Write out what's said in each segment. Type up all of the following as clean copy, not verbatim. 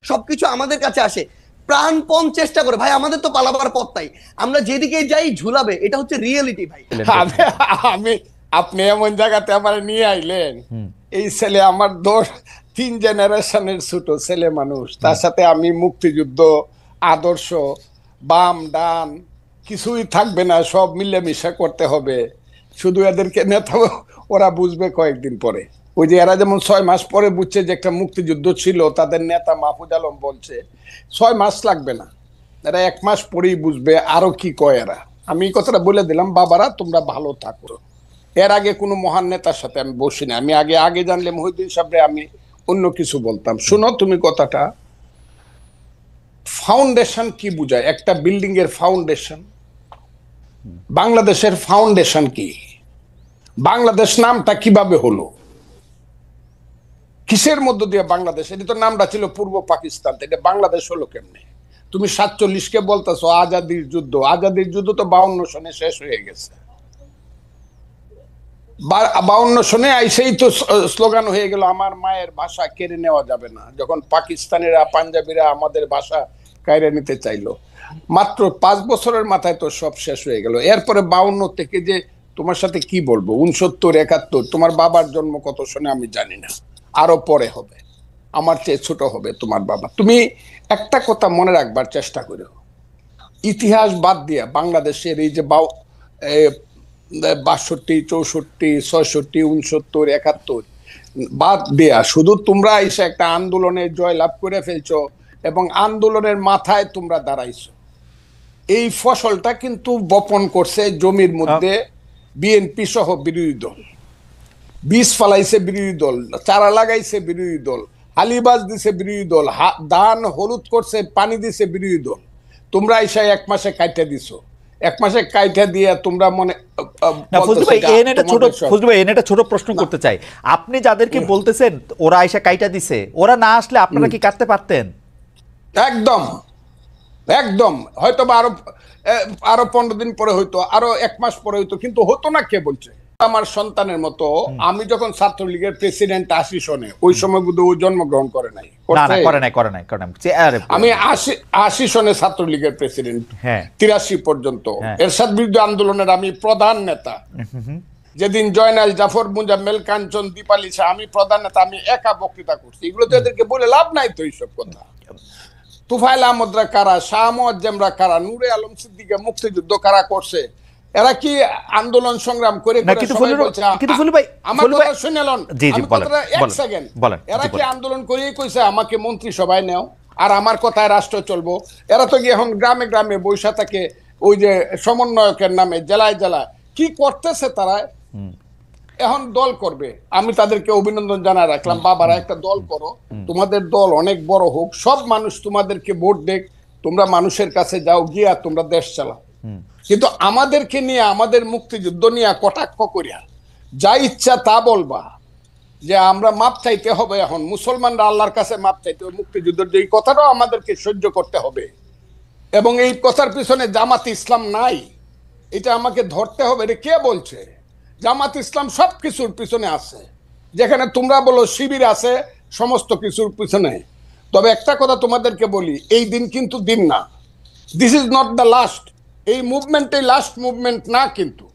সবকিছু আমাদের কাছে আসে, প্রাণপণ চেষ্টা করে। ভাই আমাদের তো পালাবার পথ নাই, আমরা যেদিকে যাই ঝুলাবে, এটা হচ্ছে রিয়েলিটি ভাই। আমি আপনি এমন জায়গাতে আমার নিয়ে আইলেন, এই ছেলে আমার 3 জেনারেশনের ছোট ছেলে মানুষ, তার সাথে আমি মুক্তিযুদ্ধ আদর্শ বাম ডান কিছুই থাকবে না, সব মিলেমিশে করতে হবে। শুধু এদেরকে নেতা ওরা বুঝবে কয়েকদিন পরে। ওই যে এরা যেমন 6 মাস পরে বুঝছে যে একটা মুক্তিযুদ্ধ ছিল, তাদের নেতা মাহফুজ আলম বলছে 6 মাস লাগবে না, এরা 1 মাস পরেই বুঝবে আরো কি কয় এরা। আমি এই কথাটা বলে দিলাম, বাবারা তোমরা ভালো থাকো। এর আগে কোনো মহান নেতার সাথে আমি বসি না, আমি আগে জানলে মহিউদ্দিন সাহেবরে আমি অন্য কিছু বলতাম। শুনো তুমি কথাটা, ফাউন্ডেশন কি বুঝায়? একটা বিল্ডিং এর ফাউন্ডেশন, বাংলাদেশের ফাউন্ডেশন কি? বাংলাদেশ নামটা কিভাবে হলো, কিসের মধ্য দিয়ে বাংলাদেশ? এটা তো নামটা ছিল পূর্ব পাকিস্তান, এটা বাংলাদেশ হলো কেমনে? তুমি 47-কে বলতেছো আজাদির যুদ্ধ, আজাদির যুদ্ধ তো 52 সনে শেষ হয়ে গেছে। 52 সনে আইসেই তো স্লোগান হয়ে গেল আমার মায়ের ভাষা কেড়ে নেওয়া যাবে না, যখন পাকিস্তানিরা পাঞ্জাবিরা আমাদের ভাষা কেড়ে নিতে চাইলো। মাত্র 5 বছরের মাথায় তো সব শেষ হয়ে গেল। এরপরে 52 থেকে যে তোমার সাথে কি বলবো, 69, 71, তোমার বাবার জন্ম কত সনে আমি জানি না, আরো পরে হবে, আমার চেয়ে ছোট হবে তোমার বাবা। তুমি একটা কথা মনে রাখবার চেষ্টা করো, ইতিহাস বাদ দিয়া বাংলাদেশের এই যে 62, 64, 66, 69, 71 বাদ দেয়া, শুধু তোমরা এসে একটা আন্দোলনে জয়লাভ করে ফেলছো এবং আন্দোলনের মাথায় তোমরা দাঁড়াইছো। এই ফসলটা কিন্তু বপন করছে জমির মধ্যে বিএনপি সহ বিরোধী দল, বীজ ফালাইছে বিরোধী দল, চারা লাগাইছে বিরোধী দল, হালিবাজ দিছে বিরোধী দল, ধান হলুদ করছে পানি দিছে বিরোধী দল। তোমরা এসে 1 মাসে কাইটা দিছো, 1 মাসে কাইটা দিয়ে তোমরা মনে ফজলু ভাই একটা ছোট প্রশ্ন করতে চাই। আপনি যাদেরকে বলতেছেন ওরা আইসা কাইটা দিছে, ওরা না আসলে আপনারা কি কাটতে পারতেন? একদম একদম, হয়তো আরো 15 দিন পরে হইতো, আরো 1 মাস পরে হইতো, কিন্তু হতো না। কে বলছে? আমার সন্তানের মতো। আমি যখন ছাত্রলীগের প্রেসিডেন্ট 80 সনে, ওই সময় বুধ ও জন্মগ্রহণ করে নাই। আমি 80 সনে ছাত্রলীগের প্রেসিডেন্ট, 83 পর্যন্ত এরশাদ বিরুদ্ধে আন্দোলনের আমি প্রধান নেতা। যেদিন জয়নাল জাফর মুজাম্মেল কাঞ্চন দীপালি শাহ, আমি প্রধান নেতা, আমি একা বক্তৃতা করছি। এগুলো তো এদেরকে বলে লাভ নাই তো এইসব কথা। তুফাইল আহমদরা কারা, শাহ মুয়াজ্জেমরা কারা, নূরে আলম সিদ্দিকে মুক্তিযুদ্ধ কারা করছে? এরা কি আন্দোলন সংগ্রাম করে এরা কি আন্দোলন করেই কইছে আমাকে মন্ত্রিসভায় নেও আর আমার কথায় রাষ্ট্র চলবো? এরা তো গিয়ে এখন গ্রামে গ্রামে বৈশা থাকে, ওই যে সমন্বয়কের নামে জেলায় জেলায় কি করতেছে তারা। এখন দল করবে, আমি তাদেরকে অভিনন্দন জানাই রাখলাম। বাবারা একটা দল করো, তোমাদের দল অনেক বড় হোক, সব মানুষ তোমাদেরকে ভোট দেখ, তোমরা মানুষের কাছে যাও, গিয়া তোমরা দেশ চালাও। কিন্তু আমাদেরকে নিয়ে, আমাদের মুক্তিযুদ্ধ নিয়ে কটাক্ষ করিয়া যা ইচ্ছা তা বলবা যে আমরা মাপ চাইতে হবে, এখন মুসলমানরা আল্লাহর কাছে মাপ চাইতে হবে, মুক্তিযুদ্ধের যে কথাটাও আমাদেরকে সহ্য করতে হবে, এবং এই কথার পিছনে জামাত ইসলাম নাই, এটা আমাকে ধরতে হবে। এটা কে বলছে? জামাত ইসলাম সব কিছুর পিছনে আছে, যেখানে তোমরা বলো শিবির আছে সমস্ত কিছুর পিছনে। তবে একটা কথা তোমাদেরকে বলি, এই দিন কিন্তু দিন না, this is not the last. এই মুভমেন্টে লাস্ট মুভমেন্ট না, কিন্তু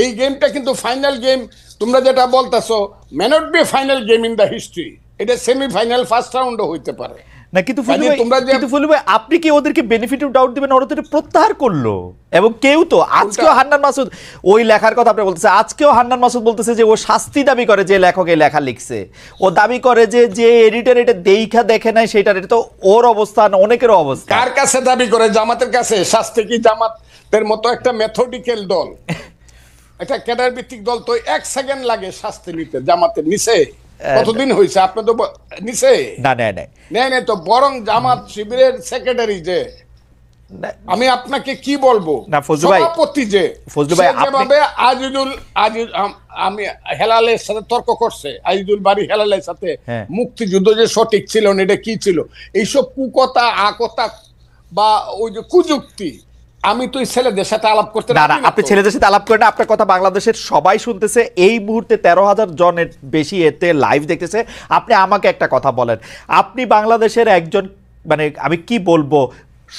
এই গেমটা কিন্তু ফাইনাল গেম। তোমরা যেটা বলতেছো may not be final game in the history, এটা সেমিফাইনাল, ফার্স্ট রাউন্ডও হইতে পারে না। কিন্তু ফজলু ভাই আপনি কি ওদেরকে বেনিফিট অফ ডাউট দিবেন? ওরা তো প্রত্যাহার করলো, এবং কেউ তো আজকেও হান্নান মাসুদ ওই লেখার কথা আপনি বলতেছে, আজকেও হান্নান মাসুদ বলতেছে যে ও শাস্তি দাবি করে, যে লেখক এই লেখা লিখছে ও দাবি করে যে এডিটর এটা দেখা দেখে নাই সেটা। এটা তো ওর অবস্থান, অনেকের অবস্থা। কার কাছে দাবি করে? জামাতের কাছে। শাস্তি কি জামাতের মতো একটা মেথডিক্যাল দল, একটা ক্যাডার ভিত্তিক দল তো 1 সেকেন্ড লাগে শাস্তি নিতে। জামাতের নিচে কতদিন হয়েছে? আপনি তো নিচে না তো, বরং জামাত শিবিরের সেক্রেটারি যে, আমি আপনাকে কি বলবো, সভাপতি যে যেভাবে আমি হেলালের সাথে তর্ক করছে, আজিজুল বাড়ি হেলালের সাথে, মুক্তিযুদ্ধ যে সঠিক ছিল না, এটা কি ছিল, এইসব কুকথা আকথা বা ওই যে কুযুক্তি, আমি তো এই ছেলেদের সাথে আলাপ করতে না না, রাজি না আপনি তো। ছেলেদের সাথে আলাপ করেন না, আপনার কথা বাংলাদেশের সবাই শুনতেছে, এই মুহূর্তে 13,000 জনের বেশি এতে লাইভ দেখতেছে। আপনি আমাকে একটা কথা বলেন, আপনি বাংলাদেশের একজন, মানে আমি কি বলবো,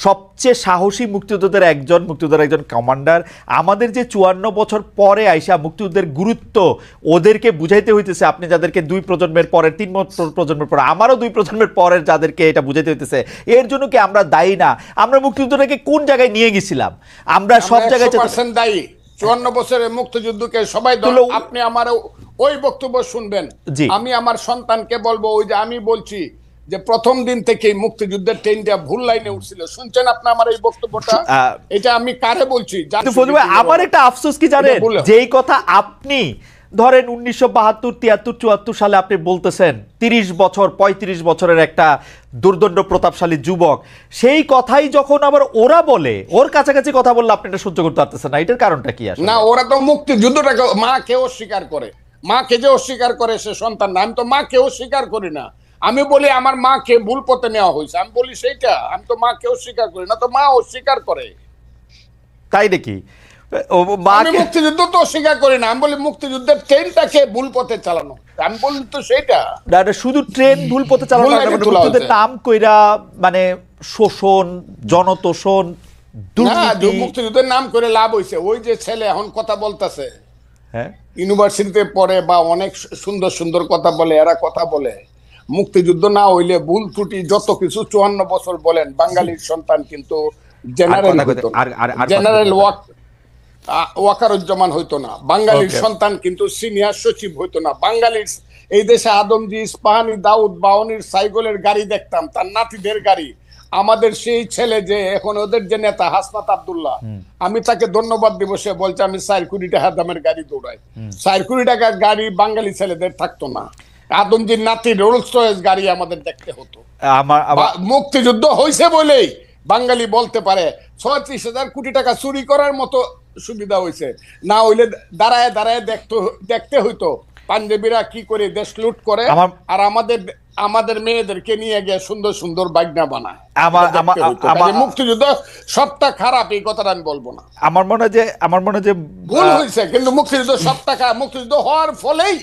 সবচেয়ে সাহসী মুক্তিযোদ্ধাদের একজন, মুক্তিযোদ্ধার একজন কমান্ডার। আমাদের যে 54 বছর পরে আইসা মুক্তিযুদ্ধের গুরুত্ব ওদেরকে বুঝাইতে হইতেছে, আপনি যাদেরকে 2 প্রজন্মের পরের, 3 প্রজন্মের পরে, আমারও 2 প্রজন্মের পরের যাদেরকে এটা বুঝাইতে হইতেছে, এর জন্য কি আমরা দায়ী না? আমরা মুক্তিযুদ্ধটাকে কোন জায়গায় নিয়ে গেছিলাম? আমরা সব জায়গায় 100% দায়ী। 54 বছরের মুক্তিযুদ্ধকে সবাই আপনি আমার ওই বক্তব্য শুনবেন। জি। আমি আমার সন্তানকে বলবো, ওই যে আমি বলছি যে প্রথম দিন থেকেই মুক্তিযুদ্ধের ট্রেনটা ভুল লাইনে উঠছিল। শুনছেন আপনি আমার এই বক্তব্যটা? এটা আমি কারে বলছি? ফজলু ভাই, আমার একটা আফসোস কি জানেন, যেই কথা আপনি ধরেন 1972, 73, 74 সালে আপনি বলতেছেন, 30 বছর 35 বছরের একটা দুর্দণ্ড প্রতাপশালী যুবক, সেই কথাই যখন আবার ওরা বলে, ওর কাছাকাছি কথা বললে আপনি এটা সহ্য করতে পারতেছেন না, এটার কারণটা কি আসলে? না, ওরা তো মুক্তিযুদ্ধটাকে মাকে অস্বীকার করে। মাকে যে অস্বীকার করে সে সন্তান না। আমি তো মাকে অস্বীকার করি না। আমি বলি আমার মাকে ভুল পথে নেওয়া হয়েছে, আমি বলি সেইটা। আমি তো মাকে অস্বীকার করি না, তো মা অস্বীকার করে। তাই নাকি? আমি মুক্তিযুদ্ধ তো অস্বীকার করি না, আমি বলি মুক্তিযুদ্ধের ট্রেনটাকে ভুল পথে চালানো। আমি বলি তো সেইটা। শুধু ট্রেন ভুল পথে চালানো না, মুক্তিযুদ্ধের নাম কইরা মানে শোষণ, জনতোষণ, দুর্নীতি। মুক্তিযুদ্ধের নাম করে লাভ হয়েছে। ওই যে ছেলে এখন কথা বলতেছে, হ্যাঁ, ইউনিভার্সিটিতে পড়ে বা অনেক সুন্দর সুন্দর কথা বলে, এরা কথা বলে মুক্তিযুদ্ধ না হইলে ভুল ত্রুটি যত কিছু 54 বছর বলেন, বাঙালির সন্তান কিন্তু জেনারেল ওয়াকারুজ্জামান হইতো না, বাঙালির সন্তান কিন্তু সিনিয়র সচিব হইতো না, বাঙালির এই দেশে আদমজি, ইস্পাহানি, দাউদ, বাউনির সাইকেলের গাড়ি দেখতাম, তার নাতিদের গাড়ি। আমাদের সেই ছেলে যে এখন ওদের যে নেতা হাসনাত আব্দুল্লাহ, আমি তাকে ধন্যবাদ দিব। সে বলছে আমি 4 কোটি টাকা দামের গাড়ি দৌড়াই। 4 কোটি টাকার গাড়ি বাঙালি ছেলেদের থাকতো না। আদমজির নাতি রোলস রয়েস গাড়ি আমাদের দেখতে হতো। মুক্তিযুদ্ধ হয়েছে বলেই বাঙালি বলতে পারে 36,000 কোটি টাকা চুরি করার মতো সুবিধা হয়েছে। না হইলে দাঁড়ায় দাঁড়ায় দেখতে হইতো পাঞ্জাবিরা কি করে দেশ লুট করে, আর আমাদের মেয়েদেরকে নিয়ে গিয়ে সুন্দর সুন্দর বাগনা বানায়। মুক্তিযুদ্ধ সবটা খারাপ এই কথাটা আমি বলবো না। আমার মনে হয় যে ভুল হয়েছে, কিন্তু মুক্তিযুদ্ধ সবটা খারাপ। মুক্তিযুদ্ধ হওয়ার ফলেই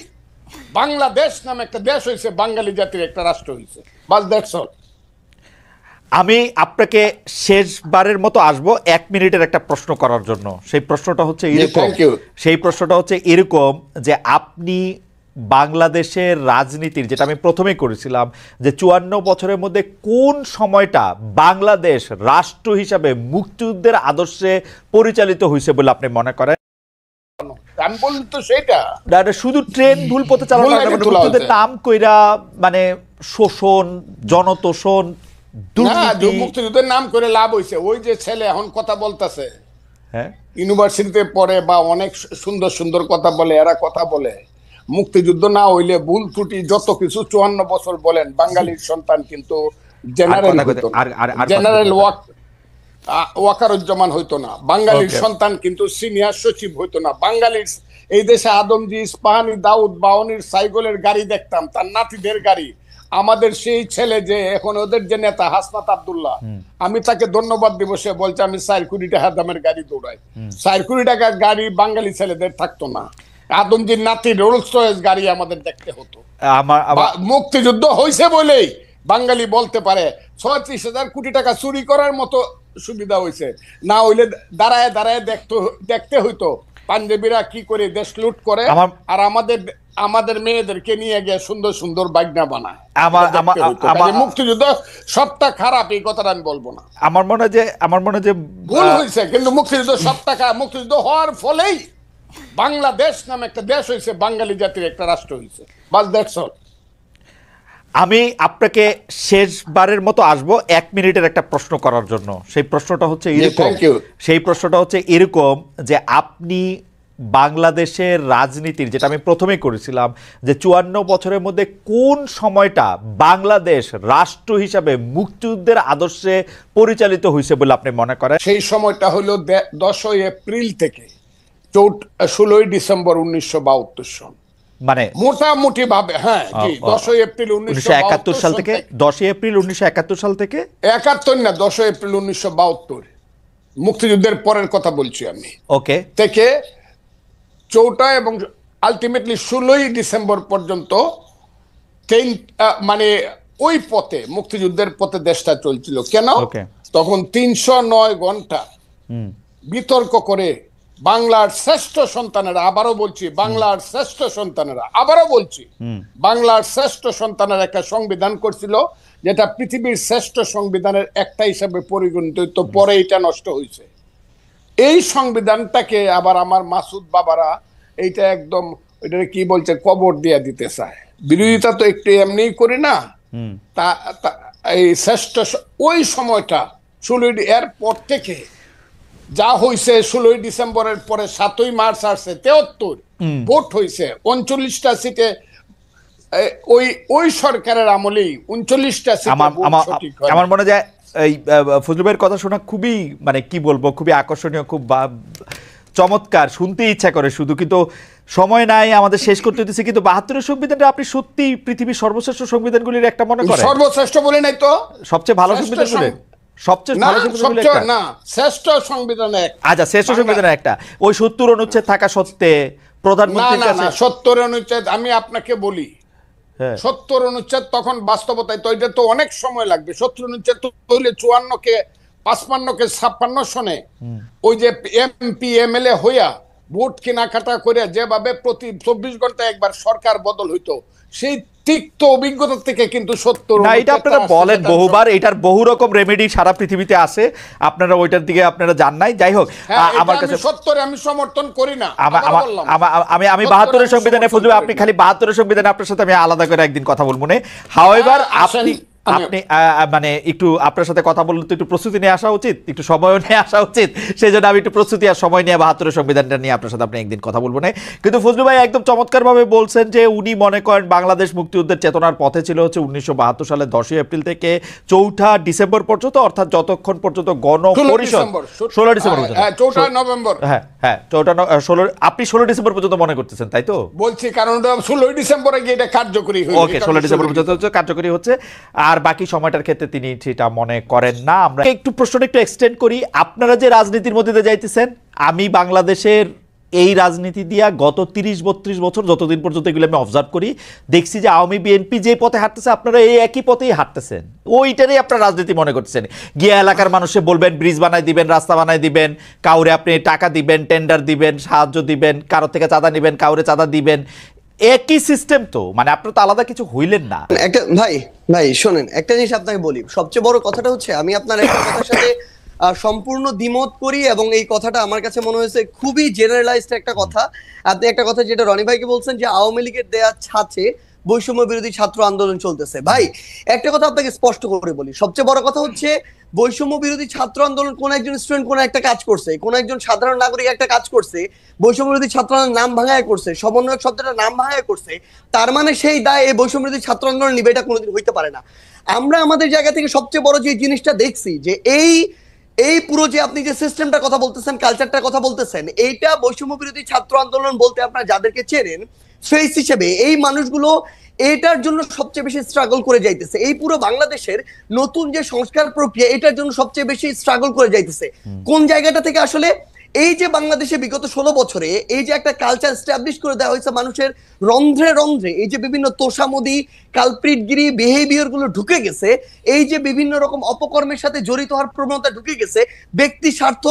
বাংলাদেশ নামে একটা দেশ হয়েছে, বাঙালি জাতির একটা রাষ্ট্র হয়েছে। বাস দ্যাটস অল। আমি আপনাকে শেষবারের মতো আসবো 1 মিনিটের একটা প্রশ্ন করার জন্য। সেই প্রশ্নটা হচ্ছে এরকম, যে আপনি বাংলাদেশের রাজনীতির, যেটা আমি প্রথমেই করেছিলাম, যে 54 বছরের মধ্যে কোন সময়টা বাংলাদেশ রাষ্ট্র হিসাবে মুক্তিযুদ্ধের আদর্শে পরিচালিত হয়েছে বলে আপনি মনে করেন? আমি বলি তো সেইটা। শুধু ট্রেন ভুল পথে চালানো না, মুক্তিযুদ্ধের নাম কইরা মানে শোষণ, জনতোষণ, মুক্তিযুদ্ধের নাম করে লাভ হয়েছে। ওই যে ছেলে এখন কথা বলতেছে, হ্যাঁ, ইউনিভার্সিটিতে পড়ে বা অনেক সুন্দর সুন্দর কথা বলে, এরা কথা বলে মুক্তিযুদ্ধ না হইলে ভুল ত্রুটি যত কিছু 54 বছর বলেন, বাঙালির সন্তান কিন্তু জেনারেল ওয়াকারুজ্জামান হইতো না, বাঙালির সন্তান কিন্তু সিনিয়র সচিব হইতো না, বাঙালির এই দেশে আদমজি, ইস্পাহানি, দাউদ, বাউনির সাইকেলের গাড়ি দেখতাম, তার নাতিদের গাড়ি। আমাদের সেই ছেলে যে এখন ওদের যে নেতা হাসনাত আব্দুল্লাহ, আমি তাকে ধন্যবাদ দিব। সে বলছে আমি 4 কোটি টাকা দামের গাড়ি দৌড়াই। 4 কোটি টাকার গাড়ি বাঙালি ছেলেদের থাকতো না। আদমজির নাতি রোলস রয়েস গাড়ি আমাদের দেখতে হতো। মুক্তিযুদ্ধ হয়েছে বলেই বাঙালি বলতে পারে 36,000 কোটি টাকা চুরি করার মতো সুবিধা হয়েছে। না হইলে দাঁড়ায় দাঁড়ায় দেখতে হইতো পাঞ্জাবিরা কি করে দেশ লুট করে, আর আমাদের মেয়েদেরকে নিয়ে গিয়ে সুন্দর সুন্দর বাগনা বানায়। মুক্তিযুদ্ধ সবটা খারাপ এই কথাটা আমি বলবো না। আমার মনে হয় যে ভুল হয়েছে, কিন্তু মুক্তিযুদ্ধ সবটা খারাপ। মুক্তিযুদ্ধ হওয়ার ফলেই বাংলাদেশ নামে একটা দেশ হয়েছে, বাঙালি জাতির একটা রাষ্ট্র হয়েছে। বাস দ্যাটস অল। আমি আপনাকে শেষবারের মতো আসবো 1 মিনিটের একটা প্রশ্ন করার জন্য। সেই প্রশ্নটা হচ্ছে এরকম, যে আপনি বাংলাদেশের রাজনীতির, যেটা আমি প্রথমেই করেছিলাম, যে 54 বছরের মধ্যে কোন সময়টা বাংলাদেশ রাষ্ট্র হিসাবে মুক্তিযুদ্ধের আদর্শে পরিচালিত হয়েছে বলে আপনি মনে করেন? সেই সময়টা হলো 10 এপ্রিল থেকে 16 ডিসেম্বর 1972 সন, মানে মোটামুটি ভাবে। হ্যাঁ, 10 এপ্রিল 1971 সাল থেকে, 10 এপ্রিল 1971 সাল থেকে 71 না, 10 এপ্রিল 1972 মুক্তিযুদ্ধের পরের কথা বলছি আমি, ওকে, থেকে 4টা এবং আলটিমেটলি 16ই ডিসেম্বর পর্যন্ত মানে ওই পথে, মুক্তিযুদ্ধের পথে দেশটা চলছিল। কেন? তখন 309 ঘন্টা বিতর্ক করে বাংলার শ্রেষ্ঠ সন্তানেরা, আবারও বলছি বাংলার শ্রেষ্ঠ সন্তানেরা, আবারও বলছি বাংলার শ্রেষ্ঠ সন্তানের একটা সংবিধান করছিল, যেটা পৃথিবীর শ্রেষ্ঠ সংবিধানের একটা হিসাবে পরিগণিত হইতো, পরে এটা নষ্ট হয়েছে। এই সংবিধানটাকে আবার আমার মাসুদ বাবারা এইটা একদম ওইটা কি বলছে, কবর দিয়ে দিতে চায়। বিরোধিতা তো একটু এমনিই করি না, তা এই শ্রেষ্ঠ ওই সময়টা 16 এর পর থেকে যা হয়েছে, 16 ডিসেম্বরের পরে 7ই মার্চ আসছে, 73 ভোট হয়েছে 39টা সিটে। ওই সরকারের আমলেই 39টা সিটে আমার মনে যায় এই ফজলু ভাইয়ের কথা শোনা খুবই, মানে কি বলবো, খুবই আকর্ষণীয়, খুব চমৎকার, শুনতে ইচ্ছা করে শুধু, কিন্তু সময় নাই, আমাদের শেষ করতে হচ্ছে। কিন্তু 72-এর সংবিধানটা আপনি সত্যি পৃথিবীর সর্বশ্রেষ্ঠ সংবিধানগুলির একটা মনে করেন? সর্বশ্রেষ্ঠ বলে নাই তো, সবচেয়ে ভালো সংবিধানগুলি, সবচেয়ে ভালো সংবিধানগুলি একটা না, শ্রেষ্ঠ সংবিধান এক। আচ্ছা, শ্রেষ্ঠ সংবিধানের একটা, ওই 70 অনুচ্ছেদ থাকা সত্ত্বে প্রধানমন্ত্রীর কাছে 70 অনুচ্ছেদ, আমি আপনাকে বলি 70 অনুচ্ছেদ তখন বাস্তবতায় তো এটা তো অনেক সময় লাগবে। 70 অনুচ্ছেদ তো হইলে 54কে 55কে 56 সনে ওই যে এমপি এমএলএ হইয়া ভোট কেনাকাটা করে যেভাবে প্রতি 24 ঘন্টায় একবার সরকার বদল হইতো, সেই তিক্ত অভিজ্ঞতা থেকে কিন্তু 70 না, এটা আপনারা বলেন বহুবার, এটার বহু রকম রেমেডি সারা পৃথিবীতে আছে, আপনারা ওইটার দিকে আপনারা জান নাই। যাই হোক, আমার কাছে 70 আমি সমর্থন করি না। আমি 72-এর সংবিধানে ফজলু, আপনি খালি 72-এর সংবিধানে আপনার সাথে আমি আলাদা করে একদিন কথা বলবো না। হাউএভার আপনি মানে একটু আপনার সাথে কথা বললে তো একটু প্রস্তুতি নিয়ে আসা উচিত, একটু সময় নিয়ে আসা উচিত, সেই জন্য আমি একটু প্রস্তুতি আর সময় নিয়ে 72-এর সংবিধানটা নিয়ে আপনার সাথে আপনি একদিন কথা বলবো না। কিন্তু ফজলু ভাই একদম চমৎকারভাবে বলছেন যে উনি মনে করেন বাংলাদেশ মুক্তিযুদ্ধের চেতনার পথে ছিল হচ্ছে 1972 সালের 10ই এপ্রিল থেকে 4 ডিসেম্বর পর্যন্ত, অর্থাৎ যতক্ষণ পর্যন্ত গণপরিষদ 16 ডিসেম্বর পর্যন্ত, 4 নভেম্বর, হ্যাঁ 16 আপনি 16 ডিসেম্বর পর্যন্ত মনে করতেছেন, তাই তো? বলছি কারণ 16 ডিসেম্বরে গিয়ে এটা কার্যকরী হয়েছে। ওকে, 16 ডিসেম্বর পর্যন্ত কার্যকরী হচ্ছে, আর বাকি সময়টার ক্ষেত্রে তিনি সেটা মনে করেন না। আমরা একটু প্রশ্নটা একটু এক্সটেন্ড করি। আপনারা যে রাজনীতির মধ্যে দিয়ে যাইতেছেন, আমি বাংলাদেশের এই রাজনীতি দিয়া গত 30-32 বছর যতদিন পর্যন্ত এগুলো আমি অবজার্ভ করি, দেখছি যে আওয়ামী বিএনপি যে পথে হাঁটতেছে, আপনারা এই একই পথেই হাঁটতেছেন, ওইটারই আপনারা রাজনীতি মনে করতেছেন। গিয়ে এলাকার মানুষে বলবেন ব্রিজ বানাই দিবেন, রাস্তা বানাই দিবেন, কাউরে আপনি টাকা দিবেন, টেন্ডার দিবেন, সাহায্য দিবেন, কারো থেকে চাঁদা নিবেন, কাউরে চাঁদা দিবেন, একই সিস্টেম তো, মানে আপনারা তো আলাদা কিছু হইলেন না। একটা ভাই শোনেন, একটা জিনিস আপনাকে বলি, সবচেয়ে বড় কথাটা হচ্ছে আমি আপনার একটা কথার সাথে সম্পূর্ণ দ্বিমত করি, এবং এই কথাটা আমার কাছে মনে হয়েছে খুবই জেনারেলাইজড একটা কথা। আপনি একটা কথা যেটা রনি ভাইকে বলছেন যে আওয়ামী লীগের দেয়া ছাঁচে বৈষম্য বিরোধী ছাত্র আন্দোলন চলতেছে। ভাই একটা কথা আপনাকে স্পষ্ট করে বলি, সবচেয়ে বড় কথা হচ্ছে বৈষম্য বিরোধী ছাত্র আন্দোলন কোন একজন স্টুডেন্ট কোন একটা কাজ করছে, কোন একজন সাধারণ নাগরিক একটা কাজ করছে, বৈষম্য বিরোধী ছাত্র নাম ভাঙায় করছে, সমন্বয়ক শব্দটা নাম ভাঙায় করছে, তার মানে সেই দায় এই বৈষম্য বিরোধী ছাত্র আন্দোলন নিবে, এটা কোনোদিন হইতে পারে না। আমরা আমাদের জায়গা থেকে সবচেয়ে বড় যে জিনিসটা দেখছি যে এই পুরো যে আপনি যে সিস্টেমটার কথা বলতেছেন, কালচারটার কথা বলতেছেন, এইটা বৈষম্য বিরোধী ছাত্র আন্দোলন বলতে আপনারা যাদেরকে চেনেন ফেস হিসেবে এই মানুষগুলো এটার জন্য সবচেয়ে বেশি স্ট্রাগল করে যাইতেছে। এই পুরো বাংলাদেশের নতুন যে সংস্কার প্রক্রিয়া, এটার জন্য সবচেয়ে বেশি স্ট্রাগল করে যাইতেছে। কোন জায়গাটা থেকে? আসলে এই যে বাংলাদেশে বিগত 16 বছরে এই যে একটা কালচার এস্টাবলিশ করে দেওয়া হয়েছে, মানুষের রন্ধ্রে রন্ধ্রে এই যে বিভিন্ন তোষামোদি, কালপ্রিটগিরি বিহেভিয়ার গুলো ঢুকে গেছে, এই যে বিভিন্ন রকম অপকর্মের সাথে জড়িত হওয়ার প্রবণতা ঢুকে গেছে, ব্যক্তি স্বার্থ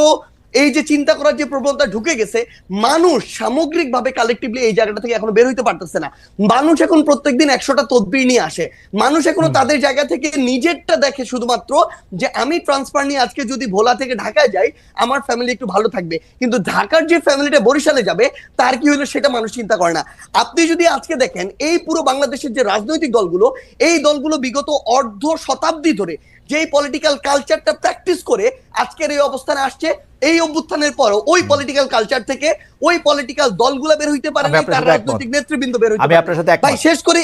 এই যে চিন্তা করার যে প্রবণতা ঢুকে গেছে, মানুষ সামগ্রিকভাবে কালেকটিভলি এই জায়গাটা থেকে এখনো বের হইতে পারতেছে না। মানুষ এখন প্রত্যেকদিন 100টা তদবির নিয়ে আসে, মানুষ এখনো তাদের জায়গা থেকে নিজেরটা দেখে শুধুমাত্র যে আমি ট্রান্সফার নিয়ে আজকে যদি ভোলা থেকে ঢাকায় যাই আমার ফ্যামিলি একটু ভালো থাকবে, কিন্তু ঢাকার যে ফ্যামিলিটা বরিশালে যাবে তার কি হলো সেটা মানুষ চিন্তা করে না। আপনি যদি আজকে দেখেন এই পুরো বাংলাদেশের যে রাজনৈতিক দলগুলো, এই দলগুলো বিগত অর্ধ শতাব্দী ধরে যেই পলিটিক্যাল কালচারটা প্র্যাকটিস করে আজকের এই অবস্থানে আসছে, এই অভ্যুত্থানের পরও ওই পলিটিক্যাল কালচার থেকে ওই পলিটিক্যাল দলগুলো বের হইতে পারে না, তার রাজনৈতিক নেতৃবৃন্দ বের হইতে পারে না। ভাই শেষ করি,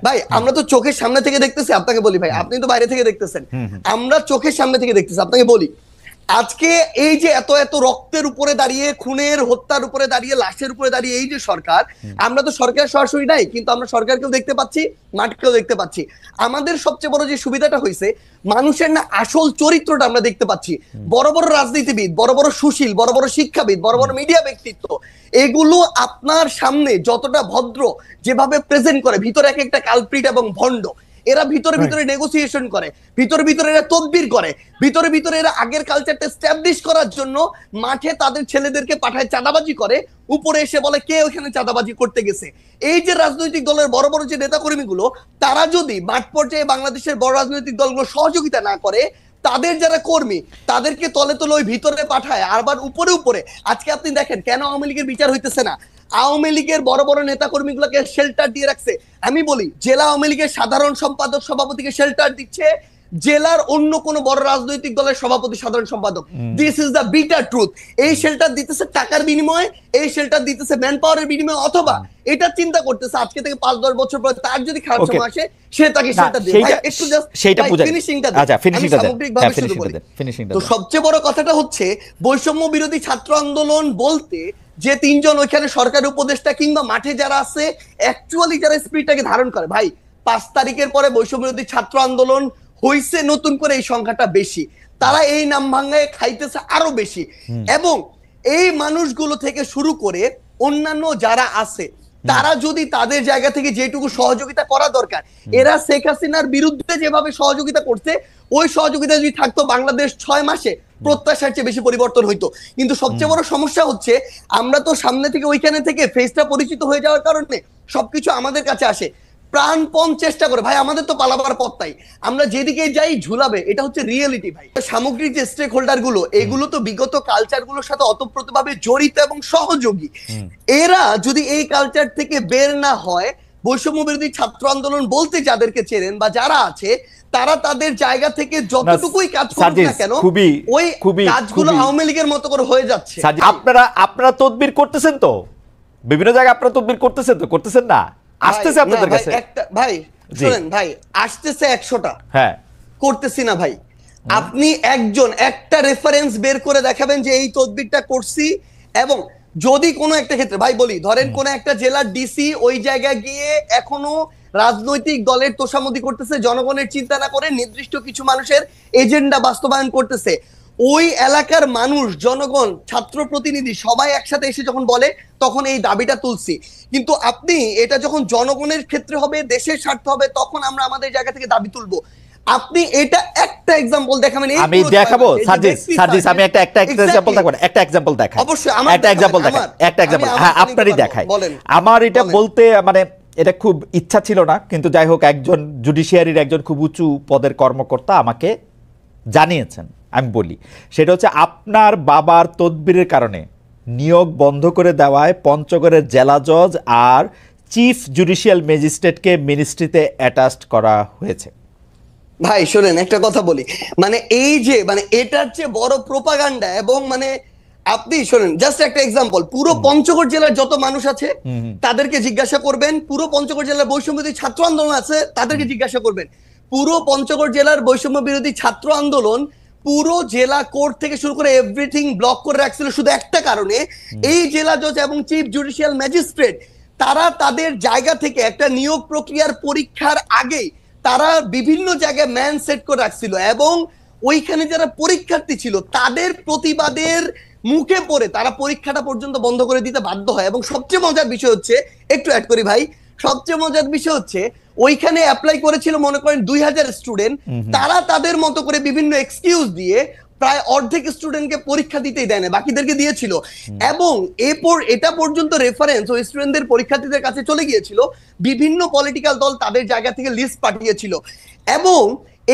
ভাই আমরা তো চোখের সামনে থেকে দেখতেছি, আপনাকে বলি ভাই, আপনি তো বাইরে থেকে দেখতেছেন, আমরা চোখের সামনে থেকে দেখতেছি। আপনাকে বলি আজকে এই যে এত এত রক্তের উপরে দাঁড়িয়ে, খুনের হত্যার উপরে দাঁড়িয়ে, লাশের উপরে দাঁড়িয়ে এই যে সরকার, আমরা তো সরকার সরাসরি নাই, কিন্তু আমরা সরকারকেও দেখতে পাচ্ছি, মাঠকেও দেখতে পাচ্ছি। আমাদের সবচেয়ে বড় যে সুবিধাটা হয়েছে, মানুষের না আসল চরিত্রটা আমরা দেখতে পাচ্ছি। বড় বড় রাজনীতিবিদ, বড় বড় সুশীল, বড় বড় শিক্ষাবিদ, বড় বড় মিডিয়া ব্যক্তিত্ব, এগুলো আপনার সামনে যতটা ভদ্র যেভাবে প্রেজেন্ট করে, ভিতরে এক একটা কালপ্রিট এবং ভণ্ড। এরা ভিতরে ভিতরে নেগোসিয়েশন করে, ভিতরে ভিতরে এরা তদবির করে, ভিতরে ভিতরে এরা আগের কালচারটা এস্টাবলিশ করার জন্য মাঠে তাদের ছেলেদেরকে পাঠায় চাঁদাবাজি করে, উপরে এসে বলে কে ওখানে চাঁদাবাজি করতে গেছে। এই যে রাজনৈতিক দলের বড় বড় যে নেতাকর্মীগুলো, তারা যদি মাঠ পর্যায়ে বাংলাদেশের বড় রাজনৈতিক দলগুলো সহযোগিতা না করে, তাদের যারা কর্মী তাদেরকে তলে তলে ওই ভিতরে পাঠায়, আবার উপরে উপরে। আজকে আপনি দেখেন কেন আওয়ামী লীগের বিচার হইতেছে না। আওয়ামী লীগের বড় বড় নেতা কর্মীগুলোকে শেল্টার দিয়ে রাখছে। আমি বলি, জেলা আওয়ামী লীগের সাধারণ সম্পাদক সভাপতিকে শেল্টার দিচ্ছে জেলার অন্য কোন বড় রাজনৈতিক দলের সভাপতি সাধারণ সম্পাদক। This is the bitter truth. এই শেল্টার দিতেছে টাকার বিনিময়ে, এই শেল্টার দিতেছে ম্যান পাওয়ারের বিনিময়ে, অথবা এটা চিন্তা করতেছে আজকে থেকে 5-10 বছর পর তার যদি খারাপ সময় আসে, সে তাকে শেল্টার দেবে। ভাই একটু জাস্ট সেইটা ফিনিশিংটা দেন। আচ্ছা, ফিনিশিংটা দেন। সামগ্রিকভাবে শুরু করি। তো সবচেয়ে বড় কথাটা হচ্ছে, বৈষম্য বিরোধী ছাত্র আন্দোলন বলতে যে 3 জন ওইখানে সরকারি উপদেষ্টা কিংবা মাঠে যারা আছে, অ্যাকচুয়ালি যারা স্পিরিটটাকে ধারণ করে, ভাই 5 তারিখের পরে বৈষম্য বিরোধী ছাত্র আন্দোলন হইছে, নতুন করে এই সংখ্যাটা বেশি, তারা এই নাম ভাঙায় খাইতেছে আরো বেশি। এবং এই মানুষগুলো থেকে শুরু করে অন্যান্য যারা আছে, তারা যদি তাদের জায়গা থেকে যেটুকু সহযোগিতা করা দরকার, এরা শেখ হাসিনার বিরুদ্ধে যেভাবে সহযোগিতা করছে, ওই সহযোগিতা যদি থাকতো, বাংলাদেশ 6 মাসে প্রত্যাশার চেয়ে বেশি পরিবর্তন হইতো। কিন্তু সবচেয়ে বড় সমস্যা হচ্ছে, আমরা তো সামনে থেকে ওইখানে থেকে ফেসটা পরিচিত হয়ে যাওয়ার কারণে সবকিছু আমাদের কাছে আসে, প্রাণপণ চেষ্টা করে। ভাই আমাদের তো পালাবার পথ তাই, আমরা যেদিকে যাই ঝুলাবে, এটা হচ্ছে রিয়েলিটি। ভাই সামগ্রিক যে স্টেক হোল্ডার গুলো, এগুলো তো বিগত কালচার গুলোর সাথে ওতপ্রোতভাবে জড়িত এবং সহযোগী। এরা যদি এই কালচার থেকে বের না হয়, বৈষম্য বিরোধী ছাত্র আন্দোলন বলতে যাদেরকে চেনেন বা যারা আছে, তারা তাদের জায়গা থেকে যতটুকুই কাজ করুক না কেন, ওই কাজগুলো আওয়ামী লীগের মতো করে হয়ে যাচ্ছে। আপনারা তদবির করতেছেন তো, বিভিন্ন জায়গায় আপনারা তদবির করতেছেন তো, করতেছেন না? আসতেছে আপনাদের কাছে একটা, ভাই শুনেন ভাই, আসতেছে 100টা, হ্যাঁ করতেছি না ভাই। আপনি একজন একটা রেফারেন্স বের করে দেখাবেন যে এই তদবিরটা করছি। এবং যদি কোনো একটা ক্ষেত্রে, ভাই বলি, ধরেন কোন একটা জেলার ডিসি ওই জায়গায় গিয়ে এখনো রাজনৈতিক দলের তোষামোদি করতেছে, জনগণের চিন্তা না করে নির্দিষ্ট কিছু মানুষের এজেন্ডা বাস্তবায়ন করতেছে, ওই এলাকার মানুষ, জনগণ, ছাত্র প্রতিনিধি সবাই একসাথে এসে যখন বলে, তখন এই দাবিটা তুলছি। কিন্তু আপনি এটা যখন জনগণের ক্ষেত্রে হবে, দেশের স্বার্থ হবে, তখন আমরা আমাদের জায়গা থেকে দাবি তুলবো। আপনি এটা একটা एग्जांपल দেখাবেন। আমি দেখাবো সার্জিস, আমি একটা एग्जांपल দেখাবো, একটা एग्जांपल দেখাই, অবশ্যই আমার একটা एग्जांपल দেখাই, একটা एग्जांपल, হ্যাঁ আপনারই দেখাই। আমার এটা বলতে মানে এটা খুব ইচ্ছা ছিল না, কিন্তু যাই হোক, একজন জুডিশিয়ারির একজন খুব উঁচু পদের কর্মকর্তা আমাকে জানিয়েছেন, আমি বলি। সেটা হচ্ছে, আপনার বাবার তদবিরের কারণে নিয়োগ বন্ধ করে দেওয়ায় পঞ্চগড়ের জেলা জজ আর চিফ জুডিশিয়াল ম্যাজিস্ট্রেটকে মিনিস্ট্রিতে অ্যাটাচড করা হয়েছে। ভাই শোনেন, একটা কথা বলি, মানে এই যে মানে এটার চেয়ে বড় প্রোপাগান্ডা। এবং মানে আপনি শোনেন, জাস্ট একটা एग्जांपल, পুরো পঞ্চগড় জেলার যত মানুষ আছে তাদেরকে জিজ্ঞাসা করবেন, পুরো পঞ্চগড় জেলার বৈষম্য বিরোধী ছাত্র আন্দোলন আছে তাদেরকে জিজ্ঞাসা করবেন, পুরো পঞ্চগড় জেলার বৈষম্য বিরোধী ছাত্র আন্দোলন পুরো জেলা কোর্ট থেকে শুরু করে এভরিথিং ব্লক করে রাখছিল শুধু একটা কারণে, এই জেলা জজ এবং চিফ জুডিশিয়াল ম্যাজিস্ট্রেট তারা তাদের জায়গা থেকে একটা নিয়োগ প্রক্রিয়ার পরীক্ষার আগেই তারা বিভিন্ন জায়গায় ম্যান সেট করে রাখছিল। এবং ওইখানে যারা পরীক্ষার্থী ছিল তাদের প্রতিবাদের মুখে পড়ে তারা পরীক্ষাটা পর্যন্ত বন্ধ করে দিতে বাধ্য হয়। এবং সবচেয়ে মজার বিষয় হচ্ছে, একটু অ্যাড করি ভাই, সবচেয়ে মজার বিষয় হচ্ছে, ওইখানে অ্যাপ্লাই করেছিল মনে করেন 2000 স্টুডেন্ট, তারা তাদের মতো করে বিভিন্ন এক্সকিউজ দিয়ে প্রায় অর্ধেক স্টুডেন্টকে পরীক্ষা দিতেই দেয় না, বাকিদেরকে দিয়েছিল। এবং এরপর এটা পর্যন্ত রেফারেন্স ওই স্টুডেন্টদের পরীক্ষার্থীদের কাছে চলে গিয়েছিল, বিভিন্ন পলিটিক্যাল দল তাদের জায়গা থেকে লিস্ট পাঠিয়েছিল। এবং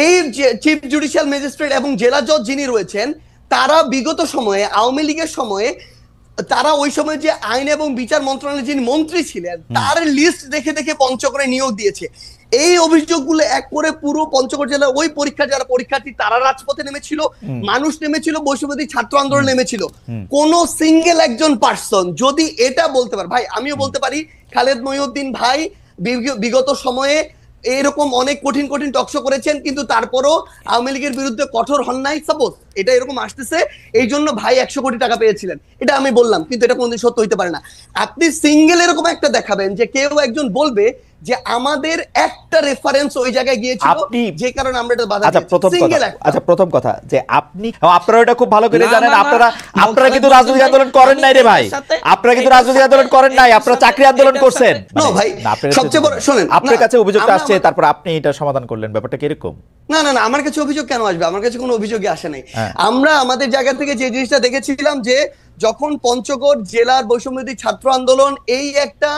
এই চিফ জুডিশিয়াল ম্যাজিস্ট্রেট এবং জেলা জজ যিনি রয়েছেন, তারা বিগত সময়ে আওয়ামী লীগের সময়ে তারা ওই সময় যে আইন এবং বিচার মন্ত্রণালয়ের যিনি মন্ত্রী ছিলেন তার লিস্ট দেখে দেখে পঞ্চগড়ে নিয়োগ দিয়েছে। এই অভিযোগগুলো এক করে পুরো পঞ্চগড় জেলার ওই পরীক্ষা যারা পরীক্ষার্থী তারা রাজপথে নেমেছিল, মানুষ নেমেছিল, বৈষম্যবিরোধী ছাত্র আন্দোলন নেমেছিল। কোন সিঙ্গেল একজন পার্সন যদি এটা বলতে পারে, ভাই আমিও বলতে পারি, খালেদ মহিউদ্দিন ভাই বিগত সময়ে এরকম অনেক কঠিন কঠিন টকশো করেছেন, কিন্তু তারপরও আওয়ামী লীগের বিরুদ্ধে কঠোর হন নাই। সাপোজ এটা এরকম আসতেছে, এই জন্য ভাই 100 কোটি টাকা পেয়েছিলেন, এটা আমি বললাম, কিন্তু এটা কোনদিন সত্য হইতে পারে না। আপনি সিঙ্গেল এরকম একটা দেখাবেন যে কেউ একজন বলবে যে আমাদের একটা রেফারেন্স ওই জায়গায় গিয়েছিল, যে কারণে আমরা এটা বাধা দিয়েছি। প্রথম কথা যে আপনারা এটা খুব ভালো করে জানেন, আপনারা কিন্তু রাজনৈতিক আন্দোলন করেন নাই রে ভাই, আপনারা কিন্তু রাজনৈতিক আন্দোলন করেন নাই, আপনারা চাকরি আন্দোলন করছেন। ভাই সবচেয়ে বড় শুনেন, আপনার কাছে অভিযোগটা আসছে, তারপর আপনি এটা সমাধান করলেন, ব্যাপারটা কি এরকম? না না না, আমার কাছে অভিযোগ কেন আসবে? আমার কাছে কোনো অভিযোগই আসে নাই। আমরা আমাদের জায়গা থেকে যে জিনিসটা দেখেছিলাম যে যখন পঞ্চগড় জেলার বৈষম্যবিরোধী ছাত্র আন্দোলন এই একটা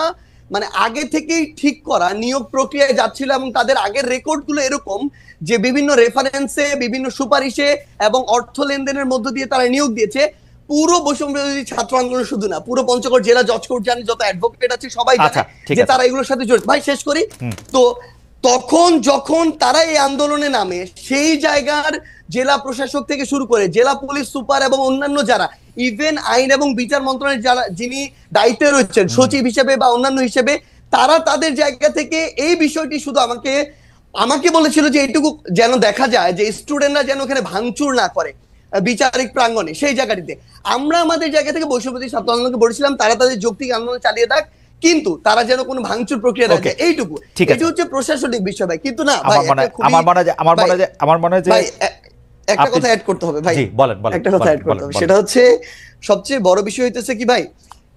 মানে আগে থেকেই ঠিক করা নিয়োগ প্রক্রিয়ায় যাচ্ছিল, এবং তাদের আগের রেকর্ড গুলো এরকম যে বিভিন্ন রেফারেন্সে, বিভিন্ন সুপারিশে এবং অর্থ লেনদেনের মধ্য দিয়ে তারা নিয়োগ দিয়েছে। পুরো বৈষম্যবিরোধী ছাত্র আন্দোলন শুধু না, পুরো পঞ্চগড় জেলা জজ কোর্ট জানি, যত অ্যাডভোকেট আছে সবাই জানে যে তারা এগুলোর সাথে জড়িত। ভাই শেষ করি তো, তখন যখন তারা এই আন্দোলনে নামে, সেই জায়গার জেলা প্রশাসক থেকে শুরু করে জেলা পুলিশ সুপার এবং অন্যান্য যারা, ইভেন আইন এবং বিচার মন্ত্রণালয়ের যারা যিনি দায়িত্বে রয়েছেন সচিব হিসেবে বা অন্যান্য হিসেবে, তারা তাদের জায়গা থেকে এই বিষয়টি শুধু আমাকে বলেছিল যে এইটুকু যেন দেখা যায় যে স্টুডেন্টরা যেন ওখানে ভাঙচুর না করে বিচারিক প্রাঙ্গণে। সেই জায়গাটিতে আমরা আমাদের জায়গা থেকে বৈষম্যবিরোধী ছাত্র আন্দোলনকে বলেছিলাম তারা তাদের যৌক্তিক আন্দোলন চালিয়ে থাক, কিন্তু তারা যেন কোনো ভাঙচুর প্রক্রিয়া না যায়, এইটুকু। এটা হচ্ছে প্রশাসনিক বিষয় ভাই, কিন্তু না ভাই আমার মনে হয় যে একটা কথা অ্যাড করতে হবে ভাই, একটা কথা অ্যাড করতে হবে, সেটা হচ্ছে সবচেয়ে বড় বিষয় হইতেছে কি ভাই,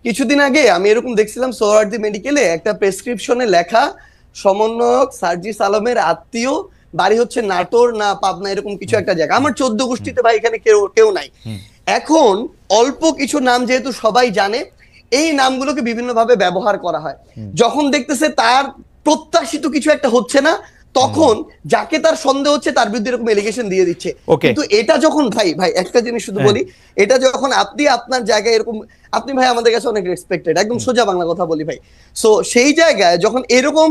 কিছুদিন আগে আমি এরকম দেখছিলাম সোহরাওয়ার্দী মেডিকেলে একটা প্রেসক্রিপশনে লেখা সমন্বয়ক সার্জিস আলমের আত্মীয়, বাড়ি হচ্ছে নাটোর না পাবনা, এরকম কিছু একটা জায়গা। আমার 14 গোষ্ঠীতে ভাই এখানে কেউ নাই। এখন অল্প কিছু নাম যেহেতু সবাই জানে, এই নামগুলোকে বিভিন্ন ভাবে ব্যবহার করা হয়। যখন দেখতেছে তার প্রত্যাশিত কিছু একটা হচ্ছে না, তখন যাকে তার সন্দেহ হচ্ছে তার বিরুদ্ধে এরকম এলিগেশন দিয়ে দিচ্ছে। কিন্তু এটা যখন ভাই একটা জিনিস শুধু বলি, এটা যখন আপনি আপনার জায়গায় এরকম, আপনি ভাই আমাদের কাছে অনেক রেসপেক্টেড, একদম সোজা বাংলা কথা বলি ভাই, সো সেই জায়গায় যখন এরকম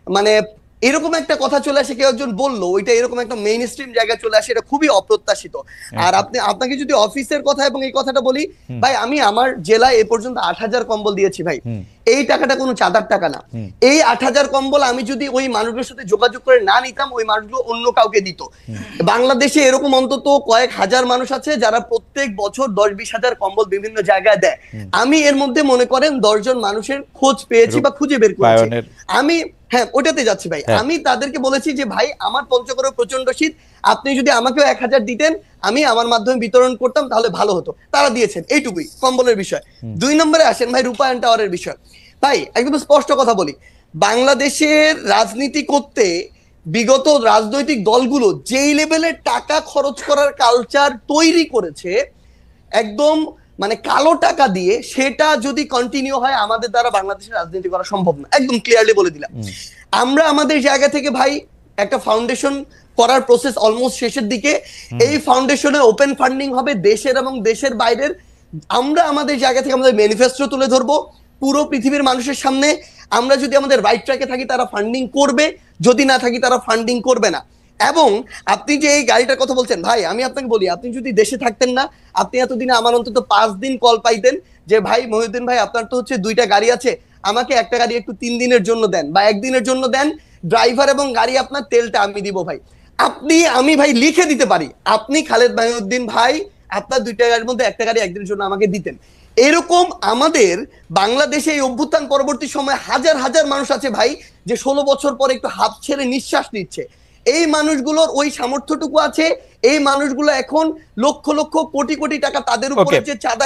মানে এরকম একটা কথা চলে আসে, কেউ একজন বললো ওইটা এরকম একটা মেইন স্ট্রিম জায়গায় চলে আসে, এটা খুবই অপ্রত্যাশিত। আর আপনাকে যদি অফিসের কথা এবং এই কথাটা বলি ভাই, আমি আমার জেলায় এ পর্যন্ত 8000 কম্বল দিয়েছি ভাই। এই টাকাটা কোনো চাঁদার টাকা না। এই 8000 কম্বল আমি যদি ওই মানুষগুলোর সাথে যোগাযোগ করে না নিতাম, ওই মানুষগুলো অন্য কাউকে দিত। বাংলাদেশে এরকম অন্তত কয়েক হাজার মানুষ আছে যারা প্রত্যেক বছর 10-20 হাজার কম্বল বিভিন্ন জায়গায় দেয়। আমি এর মধ্যে মনে করেন 10 জন মানুষের খোঁজ পেয়েছি বা খুঁজে বের করেছি। আমি ওটাতে যাচ্ছি ভাই, আমি তাদেরকে বলেছি যে ভাই আমার পঞ্চগড়ে প্রচন্ড শীত, আপনি যদি আমাকেও 1000 দিতেন, আমি আমার মাধ্যমে বিতরণ করতাম, তাহলে ভালো হতো। তারা দিয়েছেন, এইটুকুই কম্বলের বিষয়। 2 নম্বরে আসেন ভাই রূপায়ণ টাওয়ারের বিষয়। ভাই একদম স্পষ্ট কথা বলি, বাংলাদেশের রাজনীতি করতে বিগত রাজনৈতিক দলগুলো যেই লেভেলের টাকা খরচ করার কালচার তৈরি করেছে, একদম মানে কালো টাকা দিয়ে, সেটা যদি কন্টিনিউ হয় আমাদের দ্বারা বাংলাদেশের রাজনীতি করা সম্ভব না, একদম ক্লিয়ারলি বলে দিলাম। আমরা আমাদের জায়গা থেকে ভাই একটা ফাউন্ডেশন করার প্রসেস অলমোস্ট শেষের দিকে। এই ফাউন্ডেশনে ওপেন ফান্ডিং হবে দেশের এবং দেশের বাইরের। আমরা আমাদের জায়গা থেকে আমাদের ম্যানিফেস্টো তুলে ধরবো পুরো পৃথিবীর মানুষের সামনে। আমরা যদি আমাদের রাইট ট্র্যাকে থাকি তারা ফান্ডিং করবে, যদি না থাকি তারা ফান্ডিং করবে না। এবং আপনি যে এই গাড়িটার কথা বলছেন ভাই, আমি আপনাকে বলি, আপনি যদি দেশে থাকতেন না, আপনি এতদিনে আমার অন্তত 5 দিন কল পাইতেন যে ভাই মহিউদ্দিন ভাই আপনার তো হচ্ছে 2টা গাড়ি আছে, আমাকে একটা গাড়ি একটু 3 দিনের জন্য দেন বা 1 দিনের জন্য দেন, ড্রাইভার এবং গাড়ি আপনার, তেলটা আমি দিব ভাই। আমি ভাই লিখে দিতে পারি, আপনি খালেদ মহিউদ্দিন ভাই আপনার 2টা গাড়ির মধ্যে একটা গাড়ি একদিনের জন্য আমাকে দিতেন। এরকম আমাদের বাংলাদেশে এই অভ্যুত্থান পরবর্তী সময় হাজার হাজার মানুষ আছে ভাই, যে 16 বছর পরে একটু হাফ ছেড়ে নিঃশ্বাস নিচ্ছে। এই মানুষগুলোর ওই সামর্থ্যটুকু আছে। এই মানুষগুলো এখন লক্ষ লক্ষ কোটি কোটি টাকা তাদের উপরে যে চাঁদা